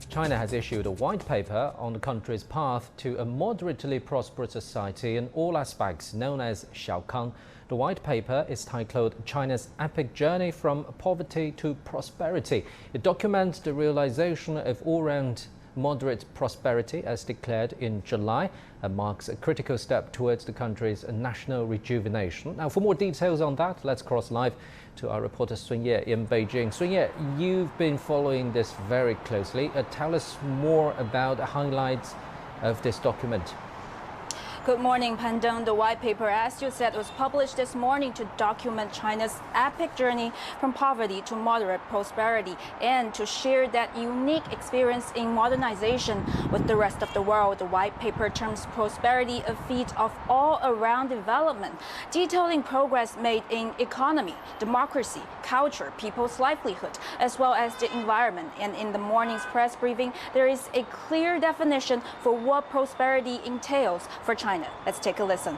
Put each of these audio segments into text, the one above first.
China has issued a white paper on the country's path to a moderately prosperous society in all aspects, known as Xiao Kang. The white paper is titled China's Epic Journey from Poverty to Prosperity. It documents the realization of all-round moderate prosperity as declared in July and marks a critical step towards the country's national rejuvenation. Now, for more details on that, let's cross live to our reporter Sun Ye in Beijing. Sun Ye, you've been following this very closely. Tell us more about the highlights of this document. Good morning, Pandong. The white paper, as you said, was published this morning to document China's epic journey from poverty to moderate prosperity and to share that unique experience in modernization with the rest of the world. The white paper terms prosperity a feat of all-around development, detailing progress made in economy, democracy, culture, people's livelihood, as well as the environment. And in the morning's press briefing, there is a clear definition for what prosperity entails for China. Let's take a listen.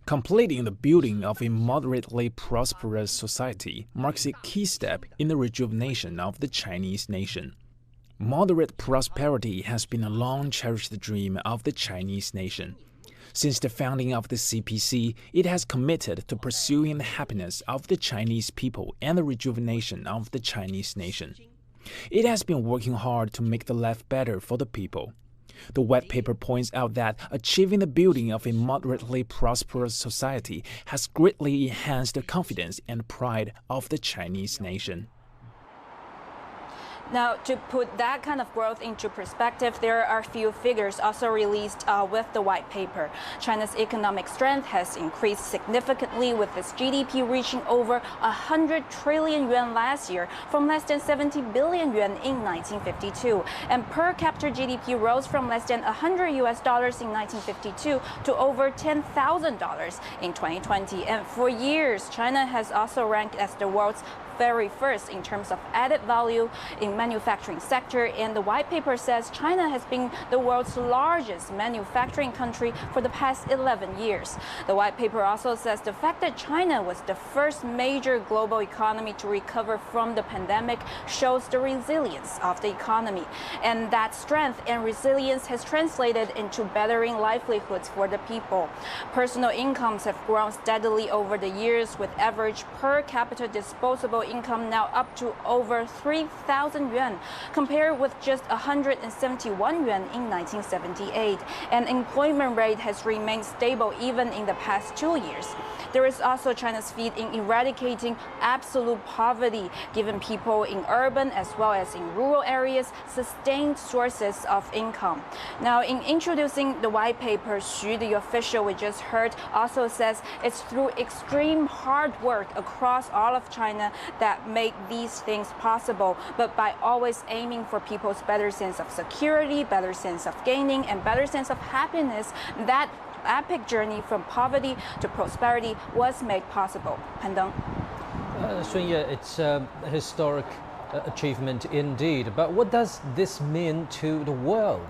Completing the building of a moderately prosperous society marks a key step in the rejuvenation of the Chinese nation. Moderate prosperity has been a long-cherished dream of the Chinese nation. Since the founding of the CPC, it has committed to pursuing the happiness of the Chinese people and the rejuvenation of the Chinese nation. It has been working hard to make the life better for the people. The white paper points out that achieving the building of a moderately prosperous society has greatly enhanced the confidence and pride of the Chinese nation. Now, to put that kind of growth into perspective, there are a few figures also released with the white paper. China's economic strength has increased significantly, with its GDP reaching over 100 trillion yuan last year from less than 70 billion yuan in 1952. And per capita GDP rose from less than $100 in 1952 to over $10,000 in 2020. And for years, China has also ranked as the world's very first in terms of added value in manufacturing sector, and the white paper says China has been the world's largest manufacturing country for the past 11 years. The white paper also says the fact that China was the first major global economy to recover from the pandemic shows the resilience of the economy, and that strength and resilience has translated into bettering livelihoods for the people. Personal incomes have grown steadily over the years, with average per capita disposable income now up to over 3,000 yuan, compared with just 171 yuan in 1978. And employment rate has remained stable even in the past 2 years. There is also China's feat in eradicating absolute poverty, giving people in urban as well as in rural areas sustained sources of income. Now, in introducing the white paper, Xu, the official we just heard, also says it's through extreme hard work across all of China that make these things possible, but by always aiming for people's better sense of security, better sense of gaining, and better sense of happiness, that epic journey from poverty to prosperity was made possible. Pandong. Sun Ye, it's a historic achievement indeed, but what does this mean to the world?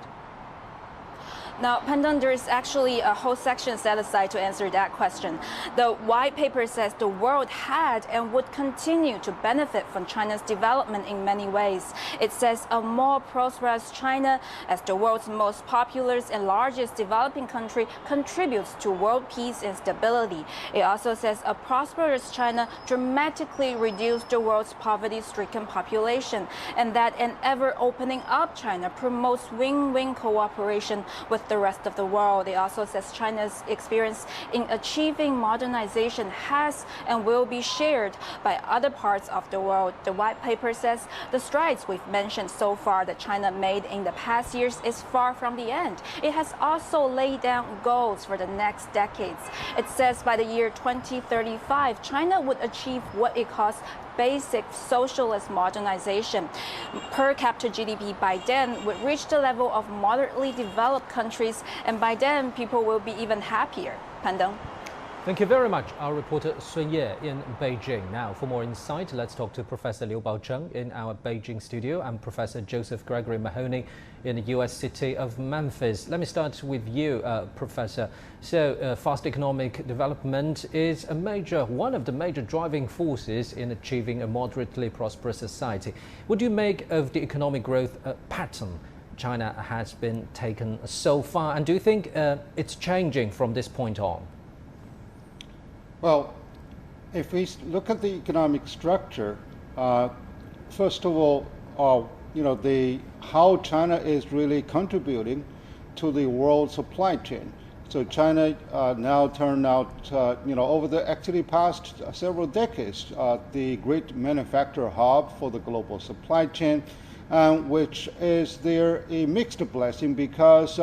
Now, Pandong, there is actually a whole section set aside to answer that question. The white paper says the world had and would continue to benefit from China's development in many ways. It says a more prosperous China, as the world's most populous and largest developing country, contributes to world peace and stability. It also says a prosperous China dramatically reduced the world's poverty-stricken population, and that an ever-opening up China promotes win-win cooperation with the rest of the world. It also says China's experience in achieving modernization has and will be shared by other parts of the world. The white paper says the strides we've mentioned so far that China made in the past years is far from the end. It has also laid down goals for the next decades. It says by the year 2035, China would achieve what it calls basic socialist modernization. Per capita GDP by then would reach the level of moderately developed countries, and by then people will be even happier. Pandong. Thank you very much, our reporter Sun Ye in Beijing. Now, for more insight, let's talk to Professor Liu Baocheng in our Beijing studio and Professor Joseph Gregory Mahoney in the U.S. city of Memphis. Let me start with you, Professor. So, fast economic development is one of the major driving forces in achieving a moderately prosperous society. What do you make of the economic growth pattern China has been taken so far, and do you think it's changing from this point on? Well, if we look at the economic structure, first of all, how China is really contributing to the world supply chain. So China now turned out, over the actually past several decades, the great manufacturer hub for the global supply chain, which is there a mixed blessing because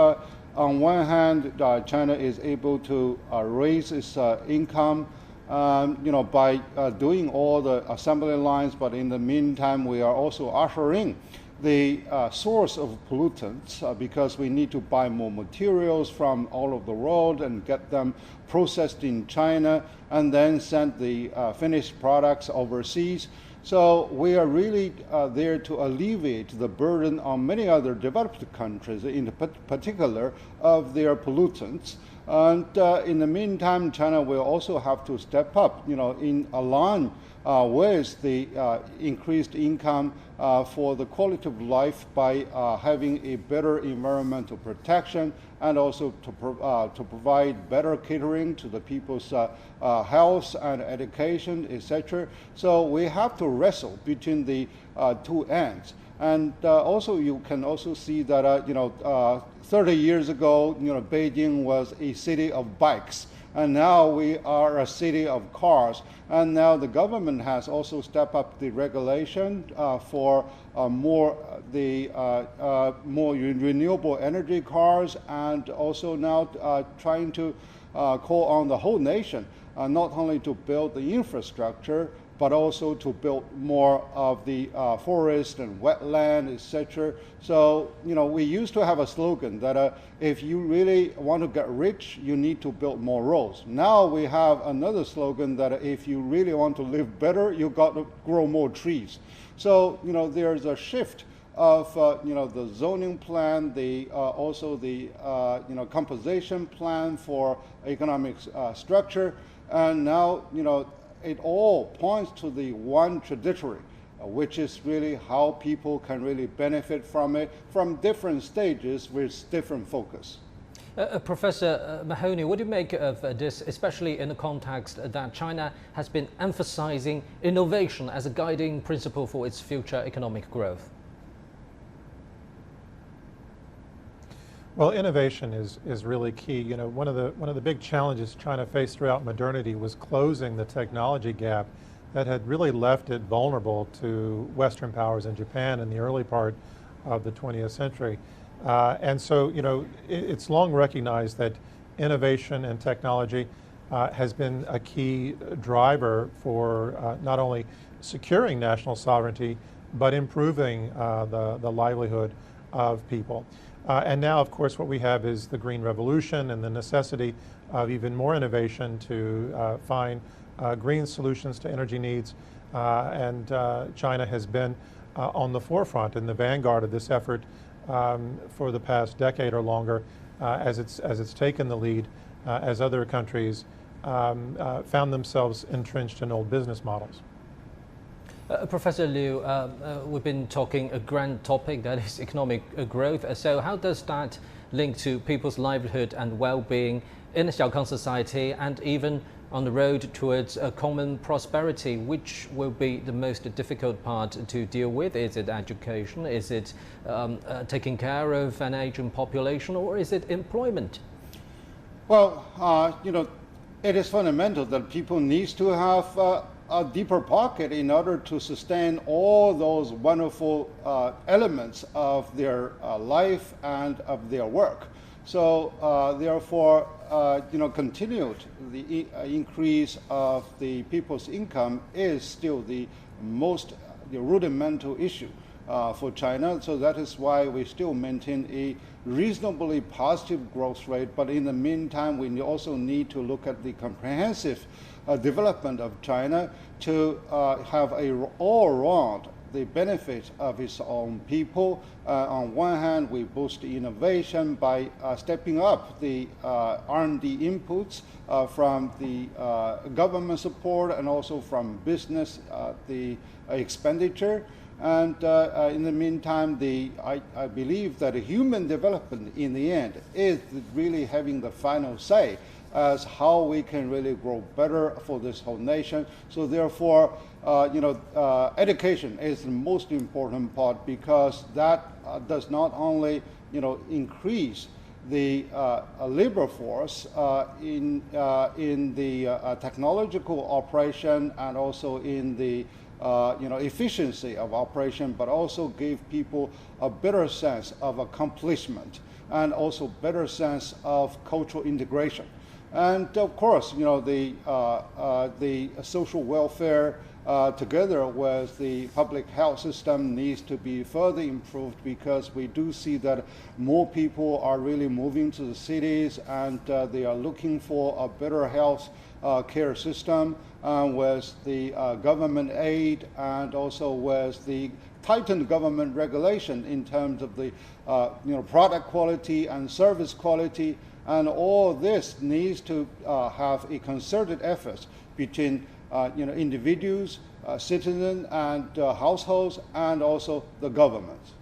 on one hand, China is able to raise its income, by doing all the assembly lines, but in the meantime, we are also ushering the source of pollutants because we need to buy more materials from all over the world and get them processed in China and then send the finished products overseas. So we are really there to alleviate the burden on many other developed countries, in particular of their pollutants. And in the meantime, China will also have to step up, in line with the increased income for the quality of life by having a better environmental protection and also to provide better catering to the people's health and education, etc. So we have to wrestle between the two ends. And also you can also see that, 30 years ago, Beijing was a city of bikes. And now we are a city of cars. And now the government has also stepped up the regulation for more renewable energy cars, and also now trying to call on the whole nation not only to build the infrastructure, but also to build more of the forest and wetland, etc. So, we used to have a slogan that if you really want to get rich, you need to build more roads. Now we have another slogan that if you really want to live better, you got to grow more trees. So, there's a shift of, the zoning plan, also the, composition plan for economic structure, and now, it all points to the one trajectory, which is really how people can really benefit from it from different stages with different focus. Professor Mahoney, what do you make of this, especially in the context that China has been emphasizing innovation as a guiding principle for its future economic growth? Well, innovation is really key. One of the big challenges China faced throughout modernity was closing the technology gap that had really left it vulnerable to Western powers in Japan in the early part of the 20th century. And so, it's long recognized that innovation and technology has been a key driver for not only securing national sovereignty, but improving the livelihood of people. And now, of course, what we have is the Green Revolution and the necessity of even more innovation to find green solutions to energy needs. And China has been on the forefront, in the vanguard of this effort for the past decade or longer, as it's taken the lead, as other countries found themselves entrenched in old business models. Professor Liu, we've been talking a grand topic, that is economic growth. So how does that link to people's livelihood and well-being in the Xiaokang society, and even on the road towards a common prosperity? Which will be the most difficult part to deal with? Is it education? Is it taking care of an aging population? Or is it employment? Well, it is fundamental that people need to have a deeper pocket in order to sustain all those wonderful elements of their life and of their work. So therefore, continued the increase of the people's income is still the most rudimental issue for China. So that is why we still maintain a reasonably positive growth rate. But in the meantime, we also need to look at the comprehensive development of China to have all around the benefit of its own people. On one hand, we boost innovation by stepping up the R&D inputs from the government support and also from business, the expenditure. And in the meantime, I believe that human development in the end is really having the final say as how we can really grow better for this whole nation. So therefore, education is the most important part, because that does not only increase the labor force in the technological operation and also in the efficiency of operation, but also give people a better sense of accomplishment and also better sense of cultural integration. And of course, the social welfare together with the public health system needs to be further improved, because we do see that more people are really moving to the cities and they are looking for a better health care system with the government aid and also with the tightened government regulation in terms of the product quality and service quality. And all this needs to have a concerted effort between individuals, citizens, and households, and also the governments.